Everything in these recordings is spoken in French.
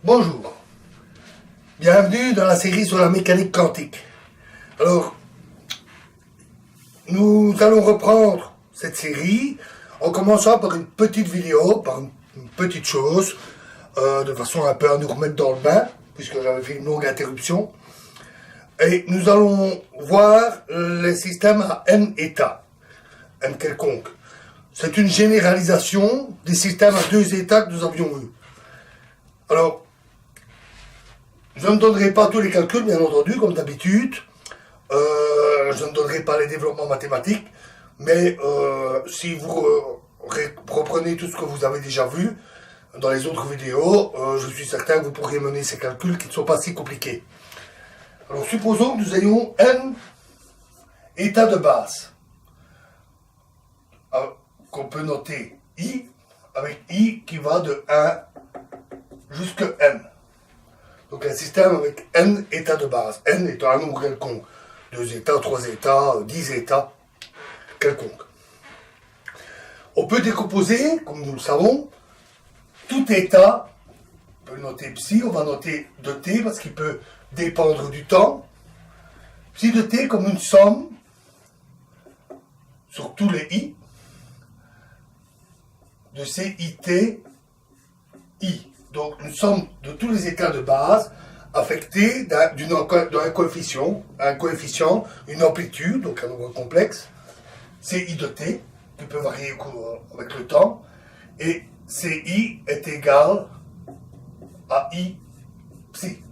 Bonjour, bienvenue dans la série sur la mécanique quantique. Alors, nous allons reprendre cette série en commençant par une petite vidéo, par une petite chose, de façon un peu à nous remettre dans le bain, puisque j'avais fait une longue interruption. Et nous allons voir les systèmes à n états, n quelconque. C'est une généralisation des systèmes à 2 états que nous avions vus. Alors, je ne donnerai pas tous les calculs, bien entendu, comme d'habitude. Je ne donnerai pas les développements mathématiques, mais si vous reprenez tout ce que vous avez déjà vu dans les autres vidéos, je suis certain que vous pourrez mener ces calculs qui ne sont pas si compliqués. Alors, supposons que nous ayons n états de base, qu'on peut noter i, avec i qui va de 1 jusqu'à n. Donc un système avec n états de base, n étant un nombre quelconque, 2 états, 3 états, 10 états, quelconque. On peut décomposer, comme nous le savons, tout état, on peut noter psi, on va noter de t parce qu'il peut dépendre du temps, psi de t comme une somme sur tous les i, de CIT I. Donc une somme de tous les états de base affectés d'un coefficient, une amplitude, donc un nombre complexe, CI de t, qui peut varier avec le temps, et CI est égal à I psi,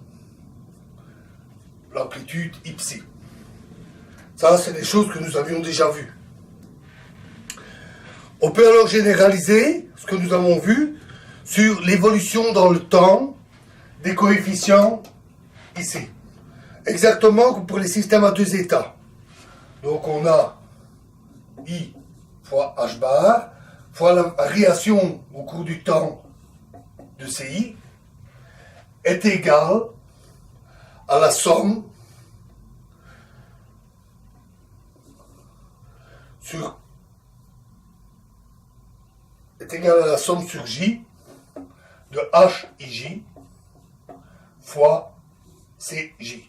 l'amplitude I psi. Ça, c'est des choses que nous avions déjà vues. On peut alors généraliser ce que nous avons vu sur l'évolution dans le temps des coefficients ici. Exactement comme pour les systèmes à 2 états. Donc on a I fois H bar fois la variation au cours du temps de CI est égale à la somme sur sur J de HIJ fois CJ.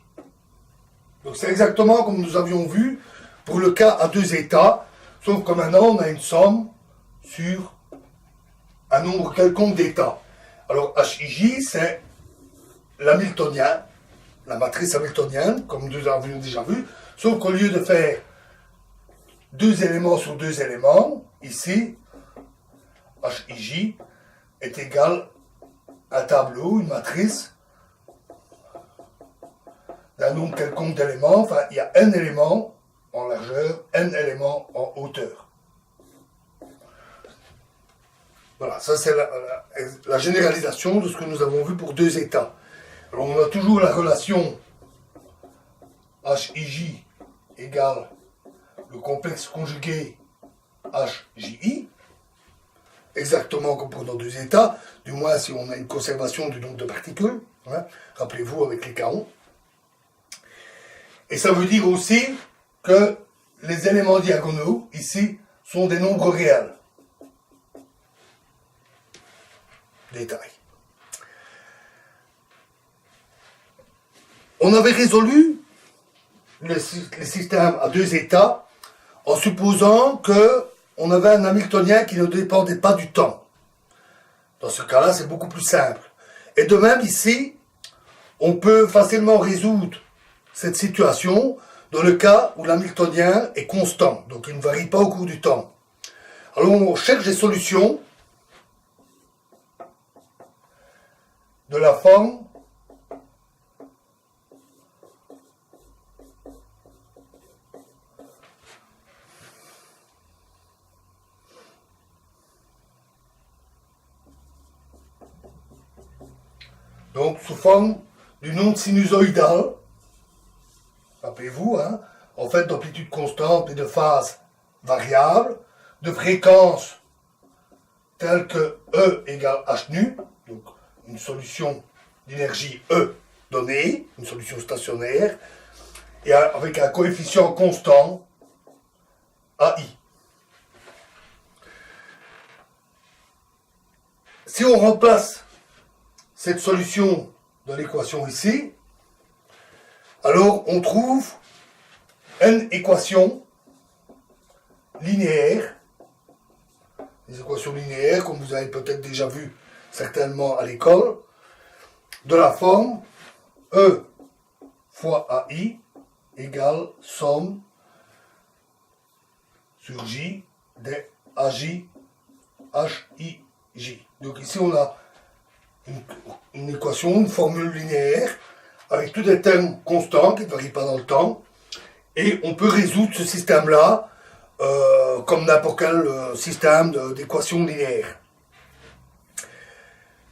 Donc c'est exactement comme nous avions vu pour le cas à 2 états, sauf que maintenant on a une somme sur un nombre quelconque d'états. Alors HIJ c'est l'hamiltonien, la matrice hamiltonienne, comme nous avions déjà vu, sauf qu'au lieu de faire 2 éléments sur 2 éléments, ici HIJ est égal à un tableau, une matrice d'un nombre quelconque d'éléments. Enfin, il y a n éléments en largeur, n éléments en hauteur. Voilà, ça c'est la généralisation de ce que nous avons vu pour 2 états. Alors on a toujours la relation HIJ égale le complexe conjugué HJI, exactement comme pour nos 2 états, du moins si on a une conservation du nombre de particules, hein, rappelez-vous avec les kaons. Et ça veut dire aussi que les éléments diagonaux, ici, sont des nombres réels. Détail. On avait résolu les systèmes à 2 états en supposant que on avait un hamiltonien qui ne dépendait pas du temps. Dans ce cas-là, c'est beaucoup plus simple. Et de même, ici, on peut facilement résoudre cette situation dans le cas où l'hamiltonien est constant, donc il ne varie pas au cours du temps. Alors, on cherche des solutions de la forme donc sous forme d'une onde sinusoïdale, rappelez-vous, hein, en fait d'amplitude constante et de phase variable, de fréquence telle que E égale H nu, donc une solution d'énergie E donnée, une solution stationnaire, et avec un coefficient constant AI. Si on remplace cette solution de l'équation ici, alors on trouve une équation linéaire, des équations linéaires comme vous avez peut-être déjà vu certainement à l'école, de la forme E fois AI égale somme sur J des AJ HIJ. Donc ici on a une équation, une formule linéaire avec tous des termes constants qui ne varient pas dans le temps, et on peut résoudre ce système-là comme n'importe quel système d'équations linéaires.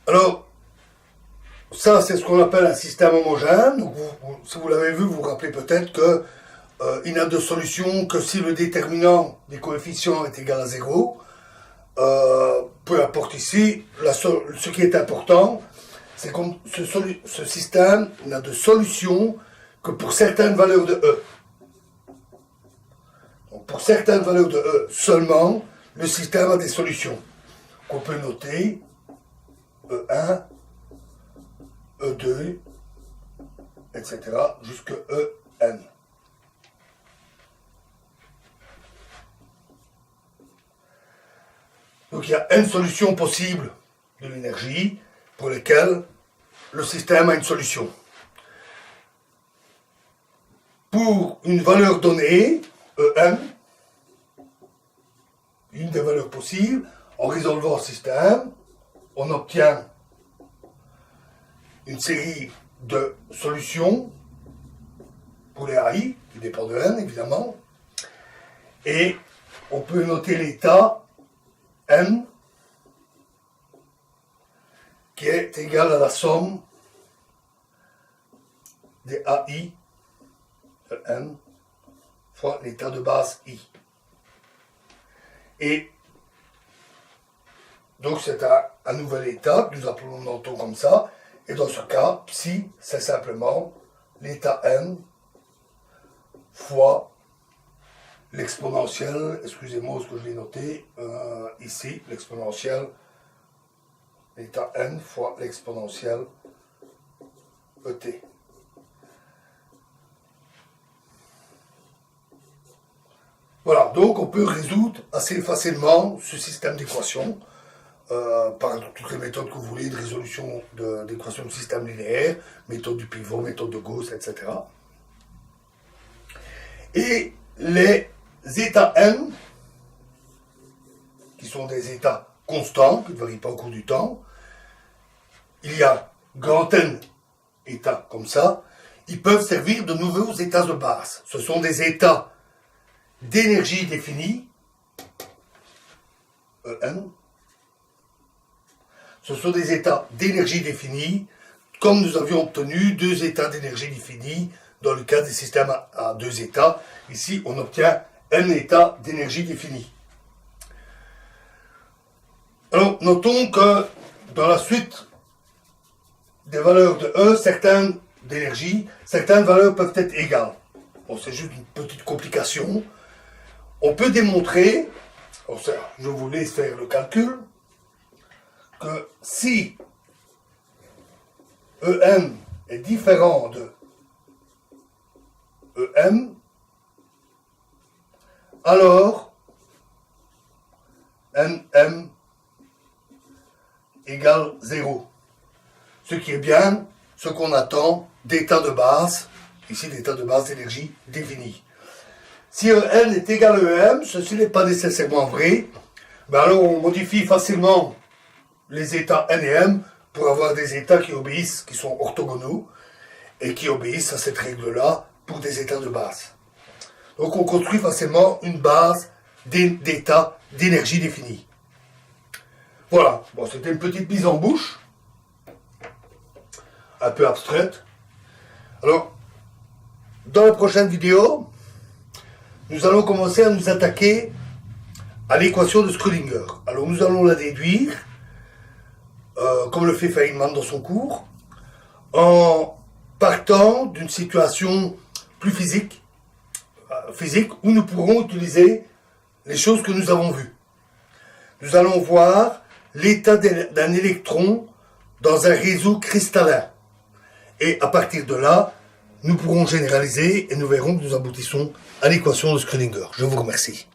Alors, ça c'est ce qu'on appelle un système homogène. Donc si vous l'avez vu, vous vous rappelez peut-être que il n'a de solution que si le déterminant des coefficients est égal à 0. Peu importe ici, ce qui est important, c'est que ce système n'a de solution que pour certaines valeurs de E. Donc pour certaines valeurs de E seulement, le système a des solutions qu'on peut noter E1, E2, etc. jusqu'à En. Donc il y a une solution possible de l'énergie pour laquelle le système a une solution. Pour une valeur donnée, En, une des valeurs possibles, en résolvant le système, on obtient une série de solutions pour les AI, qui dépendent de N évidemment, et on peut noter l'état N qui est égal à la somme des AI de N fois l'état de base I. Et donc c'est un nouvel état que nous appelons comme ça, et dans ce cas, psi, c'est simplement l'état N fois l'exponentielle, excusez-moi ce que je l'ai noté, ici, l'exponentielle, l'état N fois l'exponentielle ET. Voilà, donc on peut résoudre assez facilement ce système d'équations par toutes les méthodes que vous voulez de résolution d'équations de système linéaire, méthode du pivot, méthode de Gauss, etc. Et les états N, qui sont des états constants, qui ne varient pas au cours du temps, il y a grand N états comme ça, ils peuvent servir de nouveaux états de base. Ce sont des états d'énergie définie, En. Ce sont des états d'énergie définie, comme nous avions obtenu deux états d'énergie définie dans le cas des systèmes à deux états. Ici, on obtient un état d'énergie définie. Alors, notons que dans la suite des valeurs de E, certaines d'énergie, certaines valeurs peuvent être égales. Bon, c'est juste une petite complication. On peut démontrer, je vous laisse faire le calcul, que si En est différent de Em, alors Nm égale 0. Ce qui est bien ce qu'on attend d'état de base, ici l'état de base d'énergie définie. Si En est égal à Em, ceci n'est pas nécessairement vrai, mais alors on modifie facilement les états N et M pour avoir des états qui obéissent, qui sont orthogonaux, et qui obéissent à cette règle-là pour des états de base. Donc on construit facilement une base d'état d'énergie définie. Voilà, bon, c'était une petite mise en bouche, un peu abstraite. Alors, dans la prochaine vidéo, nous allons commencer à nous attaquer à l'équation de Schrödinger. Alors nous allons la déduire, comme le fait Feynman dans son cours, en partant d'une situation plus physique, où nous pourrons utiliser les choses que nous avons vues. Nous allons voir l'état d'un électron dans un réseau cristallin. Et à partir de là, nous pourrons généraliser et nous verrons que nous aboutissons à l'équation de Schrödinger. Je vous remercie.